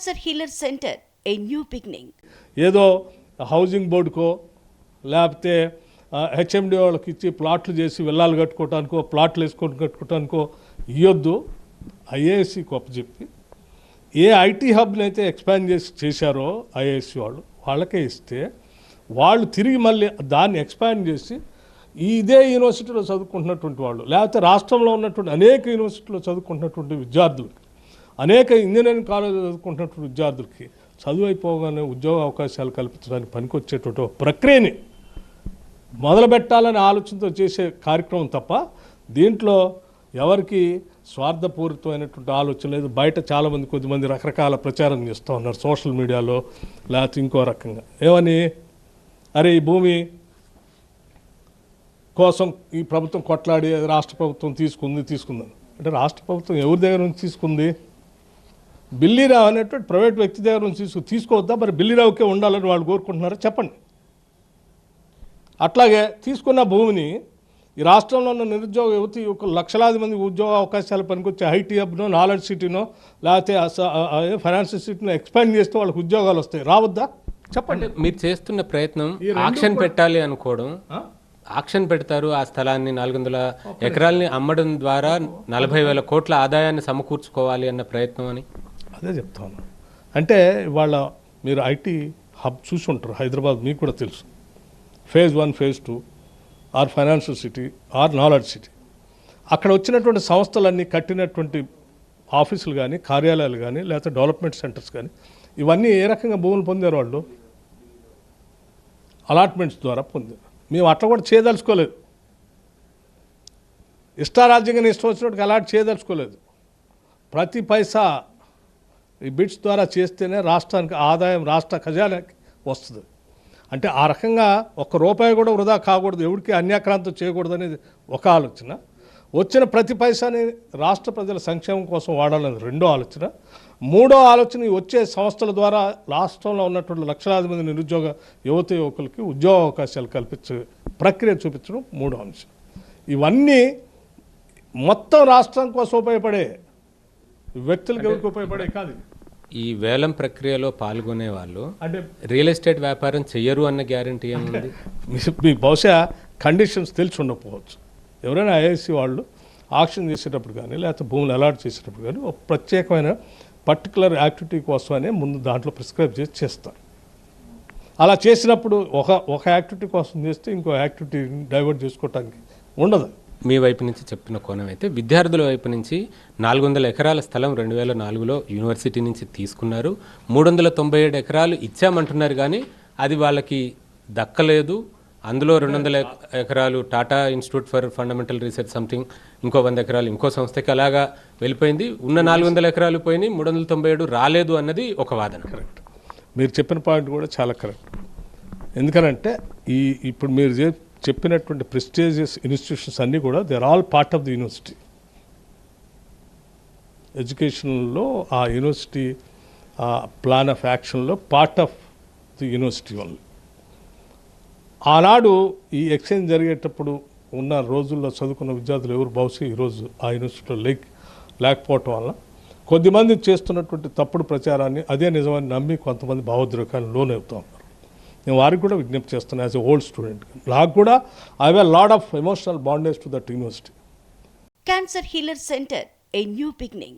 Cancer Healer Center, a new beginning. ఏదో housing బోర్డుకో లేకపోతే HMD వాళ్ళకి ఇచ్చి ప్లాట్లు చేసి విల్లాలు కట్టుకోవటానికో ప్లాట్లు వేసుకొని కట్టుకోవటానికో ఇవ్వద్దు. ఐఏఎస్సికి అప్పచెప్పి ఏ ఐటీ హబ్ని అయితే ఎక్స్పాండ్ చేశారో ఐఏఎస్సి వాళ్ళకే ఇస్తే వాళ్ళు తిరిగి మళ్ళీ దాన్ని ఎక్స్పాండ్ చేసి ఇదే యూనివర్సిటీలో చదువుకుంటున్నటువంటి వాళ్ళు లేకపోతే రాష్ట్రంలో ఉన్నటువంటి అనేక యూనివర్సిటీలో చదువుకుంటున్నటువంటి విద్యార్థులకి అనేక ఇంజనీరింగ్ కాలేజీలో చదువుకుంటున్నటువంటి విద్యార్థులకి చదువు అయిపోగానే ఉద్యోగ అవకాశాలు కల్పించడానికి పనికొచ్చేటువంటి ప్రక్రియని మొదలుపెట్టాలనే ఆలోచనతో చేసే కార్యక్రమం తప్ప దీంట్లో ఎవరికి స్వార్థపూరితమైనటువంటి ఆలోచన లేదు. బయట చాలామంది కొద్దిమంది రకరకాల ప్రచారం చేస్తూ ఉన్నారు సోషల్ మీడియాలో లేకపోతే ఇంకో రకంగా ఏమని, అరే ఈ భూమి కోసం ఈ ప్రభుత్వం కొట్లాడి రాష్ట్ర ప్రభుత్వం తీసుకుందని. అంటే రాష్ట్ర ప్రభుత్వం ఎవరి దగ్గర నుంచి తీసుకుంది? బిల్లీరావు అనేటువంటి ప్రైవేట్ వ్యక్తి దగ్గర నుంచి తీసుకోవద్దా? మరి బిల్లీరావుకే ఉండాలని వాళ్ళు కోరుకుంటున్నారా చెప్పండి. అట్లాగే తీసుకున్న భూమిని ఈ రాష్ట్రంలో ఉన్న నిరుద్యోగ యువతి లక్షలాది మంది ఉద్యోగ అవకాశాలు పనికొచ్చే ఐటీ హబ్నో నాలెడ్జ్ సిటీనో లేకపోతే ఫైనాన్షియల్ సిటీనో ఎక్స్పాండ్ చేస్తే వాళ్ళకి ఉద్యోగాలు వస్తాయి. రావద్దా చెప్పండి. మీరు చేస్తున్న ప్రయత్నం ఆక్షన్ పెట్టాలి అనుకోవడం, ఆక్షన్ పెడతారు ఆ స్థలాన్ని 400 ఎకరాలని అమ్మడం ద్వారా 40,000 కోట్ల ఆదాయాన్ని సమకూర్చుకోవాలి అన్న ప్రయత్నం అని అదే చెప్తాను. అంటే ఇవాళ మీరు ఐటీ హబ్ చూసి ఉంటారు హైదరాబాద్, మీకు కూడా తెలుసు. Phase 1 phase 2 or financial city or knowledge city. అక్కడ వచ్చినటువంటి సంస్థలన్నీ కట్టినటువంటి ఆఫీసులు కానీ కార్యాలయాలు కానీ లేకపోతే డెవలప్మెంట్ సెంటర్స్ కానీ ఇవన్నీ ఏ రకంగా భూములు పొందారు? వాళ్ళు అలాట్మెంట్స్ ద్వారా పొందారు. మేము అట్లా కూడా చేయదలుచుకోలేదు. ఇష్టారాజ్యంగా ఇష్టం వచ్చినట్టుగా అలాట్ చేయదలుచుకోలేదు. ప్రతి పైసా ఈ బిడ్స్ ద్వారా చేస్తేనే రాష్ట్రానికి ఆదాయం రాష్ట్ర ఖజానాకి వస్తుంది. అంటే ఆ రకంగా ₹1 కూడా వృధా కాకూడదు, ఎవరికి అన్యాక్రాంతం చేయకూడదు అనేది ఒక ఆలోచన. వచ్చిన ప్రతి పైసాని రాష్ట్ర ప్రజల సంక్షేమం కోసం వాడాలనేది రెండో ఆలోచన. మూడో ఆలోచన వచ్చే సంస్థల ద్వారా రాష్ట్రంలో ఉన్నటువంటి లక్షలాది మంది నిరుద్యోగ యువకులకి ఉద్యోగ అవకాశాలు కల్పించే ప్రక్రియ చూపించడం మూడో అంశం. ఇవన్నీ మొత్తం రాష్ట్రం కోసం ఉపయోగపడే, వ్యక్తులకు ఎవరికి ఉపయోగపడే కాదు. ఈ వేలం ప్రక్రియలో పాల్గొనే వాళ్ళు అంటే రియల్ ఎస్టేట్ వ్యాపారం చెయ్యరు అన్న గ్యారంటీ ఏముంది? మీకు బహుశా కండిషన్స్ తెలిసి ఉండకపోవచ్చు. ఎవరైనా ఐఏఎస్సి వాళ్ళు ఆక్షన్ చేసేటప్పుడు కానీ లేకపోతే భూములు అలాట్ చేసేటప్పుడు కానీ ఒక ప్రత్యేకమైన పర్టికులర్ యాక్టివిటీ కోసమనే ముందు దాంట్లో ప్రిస్క్రైబ్ చేసి చేస్తారు. అలా చేసినప్పుడు ఒక యాక్టివిటీ కోసం చేస్తే ఇంకో యాక్టివిటీని డైవర్ట్ చేసుకోవటానికి ఉండదు. మీ వైపు నుంచి చెప్తున్న కోణం అయితే విద్యార్థుల వైపు నుంచి 400 ఎకరాల స్థలం 2004లో యూనివర్సిటీ నుంచి తీసుకున్నారు. 397 ఎకరాలు ఇచ్చామంటున్నారు కానీ అది వాళ్ళకి దక్కలేదు. అందులో 200 ఎకరాలు Tata institute for fundamental research something, ఇంకో 100 ఎకరాలు ఇంకో సంస్థకి అలాగా వెళ్ళిపోయింది. ఉన్న 400 ఎకరాలు పోయినాయి, 397 రాలేదు అన్నది ఒక వాదన. కరెక్ట్. మీరు చెప్పిన పాయింట్ కూడా చాలా కరెక్ట్. ఎందుకనంటే ఇప్పుడు మీరు చెప్పినటువంటి ప్రెస్టీజియస్ ఇన్స్టిట్యూషన్స్ అన్నీ కూడా they are all part of the university. ఎడ్యుకేషన్లో ఆ యూనివర్సిటీ ప్లాన్ ఆఫ్ యాక్షన్లో part of the university only. ఆనాడు ఈ ఎక్స్చేంజ్ జరిగేటప్పుడు ఉన్న రోజుల్లో చదువుకున్న విద్యార్థులు ఎవరు బహుశా ఈరోజు ఆ యూనివర్సిటీలో లేకపోవటం వల్ల కొద్దిమంది చేస్తున్నటువంటి తప్పుడు ప్రచారాన్ని అదే నిజమని నమ్మి కొంతమంది భావోద్రేకాలను లోనవుతూ ఉన్నారు. నేను వారికి కూడా విజ్ఞప్తి చేస్తున్నాను యాజ్ ఎ ఓల్డ్ స్టూడెంట్. నాకు కూడా I have a lot of emotional bondage to that university. Cancer Healer Center, a new beginning.